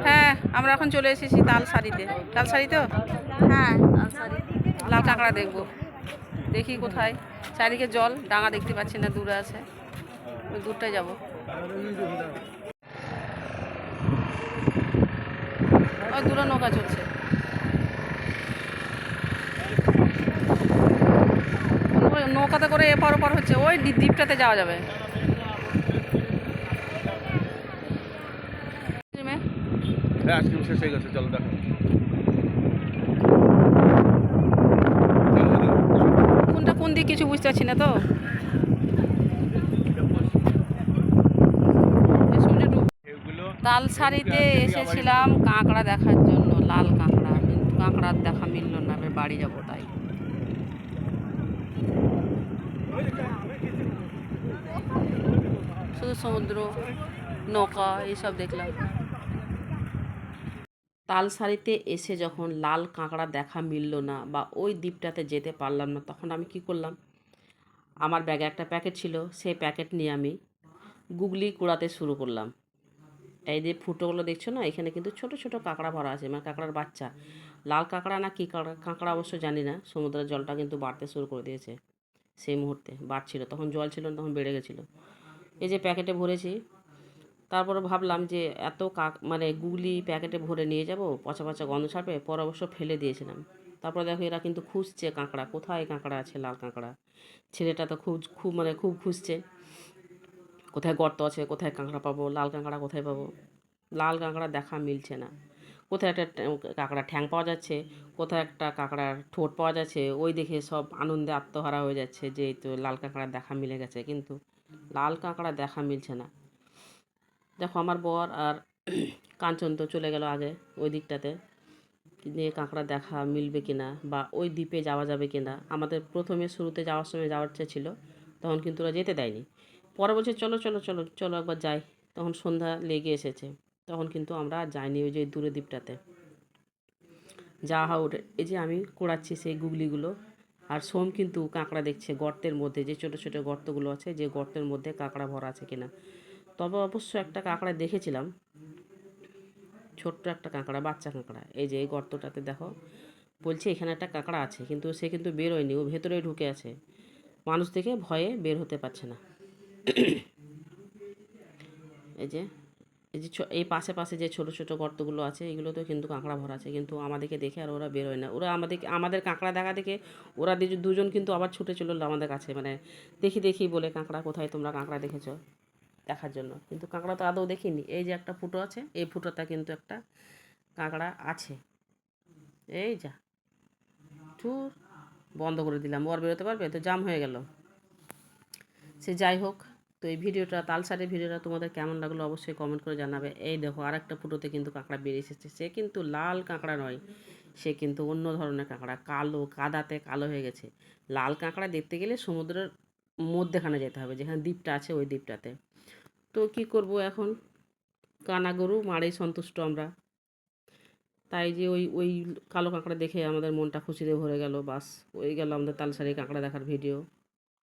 হ্যাঁ, আমরা এখন চলে এসেছি তালসারিতে। তালসারি তো? হ্যাঁ, তালসারি। লাল কাঁকড়া দেখবো। দেখি কোথায়। চারিদিকে জল, ডাঙা দেখতে পাচ্ছি না, দূরে আছে। ওই দূরটায় যাবো। ওই দূরে নৌকা চলছে। ওই নৌকাতে করে এপার ওপার হচ্ছে, ওই দ্বীপটাতে যাওয়া যাবে। আইসক্রিম শেষ হয়ে গেছে, চলো দেখো। কোনটা কোন দিক কিছু বুঝতে পারছি না তো। তালসারিতে এসেছিলাম কাঁকড়া দেখার জন্য, লাল কাঁকড়া, কিন্তু কাঁকড়ার দেখা মিলল না। এবার বাড়ি যাবো তাই। শুধু সমুদ্র, নৌকা এইসব দেখলাম। তালসারিতে এসে যখন লাল কাঁকড়া দেখা মিলল না বা ওই দ্বীপটাতে যেতে পারলাম না, তখন আমি কি করলাম, আমার ব্যাগে একটা প্যাকেট ছিল, সেই প্যাকেট নিয়ে আমি গুগলি কুড়াতে শুরু করলাম। এই যে ফুটোগুলো দেখছো না, এখানে কিন্তু ছোট ছোট কাঁকড়া ভরা আছে, মানে কাঁকড়ার বাচ্চা। লাল কাঁকড়া না কী কাঁকড়া, কাঁকড়া অবশ্য জানি না। সমুদ্রের জলটা কিন্তু বাড়তে শুরু করে দিয়েছে সেই মুহূর্তে। বাড়ছিল, তখন জল ছিল না, তখন বেড়ে গেছিলো। এই যে প্যাকেটে ভরেছি, তারপরে ভাবলাম যে এত মানে গুগলি প্যাকেটে ভরে নিয়ে যাব, পচা পচা গন্ধ ছাড়বে, পর অবশ্য ফেলে দিয়েছিলাম। তারপরে দেখো এরা কিন্তু খুঁজছে কাঁকড়া, কোথায় কাঁকড়া আছে, লাল কাঁকড়া। ছেলেটা তো খুব খুঁজছে, কোথায় গর্ত আছে, কোথায় কাঁকড়া পাবো, লাল কাঁকড়া কোথায় পাবো। লাল কাঁকড়া দেখা মিলছে না। কোথায় একটা কাঁকড়া ঠ্যাং পাওয়া যাচ্ছে, কোথায় একটা কাঁকড়ার ঠোঁট পাওয়া যাচ্ছে, ওই দেখে সব আনন্দে আত্মহারা হয়ে যাচ্ছে যে এই তো লাল কাঁকড়ার দেখা মিলে গেছে, কিন্তু লাল কাঁকড়া দেখা মিলছে না। দেখো আমার বর আর কাঞ্চন তো চলে গেল আগে ওই দিকটাতে, নিয়ে কাঁকড়া দেখা মিলবে কিনা বা ওই দ্বীপে যাওয়া যাবে কিনা। আমাদের প্রথমে শুরুতে যাওয়ার সময় যাওয়ার ইচ্ছে ছিল, তখন কিন্তু ওরা যেতে দেয়নি। পরে বলছে চলো চলো চলো চলো একবার যাই। তখন সন্ধ্যা লেগে এসেছে, তখন কিন্তু আমরা আর যাইনি ওই যে দূরে দ্বীপটাতে। যা হোক, এই যে আমি কুড়াচ্ছি সেই গুগলিগুলো, আর সোম কিন্তু কাঁকড়া দেখছে গর্তের মধ্যে, যে ছোটো ছোটো গর্তগুলো আছে, যে গর্তের মধ্যে কাঁকড়া ভরা আছে কিনা। তবে অবশ্য একটা কাঁকড়া দেখেছিলাম, ছোট্ট একটা কাঁকড়া, বাচ্চা কাঁকড়া। এই যে এই গর্তটাতে দেখো, বলছে এখানে একটা কাঁকড়া আছে, কিন্তু সে কিন্তু বেরোয়নি, ও ভেতরেই ঢুকে আছে। মানুষ দেখে ভয়ে বের হতে পারছে না। এই যে এই যে এই পাশে পাশে যে ছোটো ছোটো গর্তগুলো আছে, এগুলোতেও কিন্তু কাঁকড়া ভরা আছে, কিন্তু আমাদেরকে দেখে আর ওরা বেরোয় না। ওরা আমাদের কাঁকড়া দেখা দেখে ওরা দুজন কিন্তু আবার ছুটে চলে এলো আমাদের কাছে, মানে দেখি দেখি বলে, কাঁকড়া কোথায়, তোমরা কাঁকড়া দেখেছো দেখার জন্য। কিন্তু কাঁকড়া তো আদৌ দেখিনি। এই যে একটা ফুটো আছে, এই ফুটোটা কিন্তু একটা কাঁকড়া আছে। এই যা টুর বন্ধ করে দিলাম, ওর বেরোতে পারবে তো, জাম হয়ে গেল। সে যাই হোক, তো এই ভিডিওটা, তালসারের ভিডিওটা তোমাদের কেমন লাগলো অবশ্যই কমেন্ট করে জানাবে। এই দেখো আরেকটা ফুটোতে কিন্তু কাঁকড়া বেরিয়ে এসেছে। সে কিন্তু লাল কাঁকড়া নয়, সে কিন্তু অন্য ধরনের কাঁকড়া, কালো, কাদাতে কালো হয়ে গেছে। লাল কাঁকড়া দেখতে গেলে সমুদ্রের মধ্যেখানে যেতে হবে, যেখানে দ্বীপটা আছে ওই দ্বীপটাতে। তো কি করব এখন, কানা গরু মারেই সন্তুষ্ট আমরা। তাই যে ওই ওই কালো কাঁকড়া দেখে আমাদের মনটা খুশিতে ভরে গেল, বাস হয়ে গেল আমাদের তালসারি কাঁকড়া দেখার ভিডিও।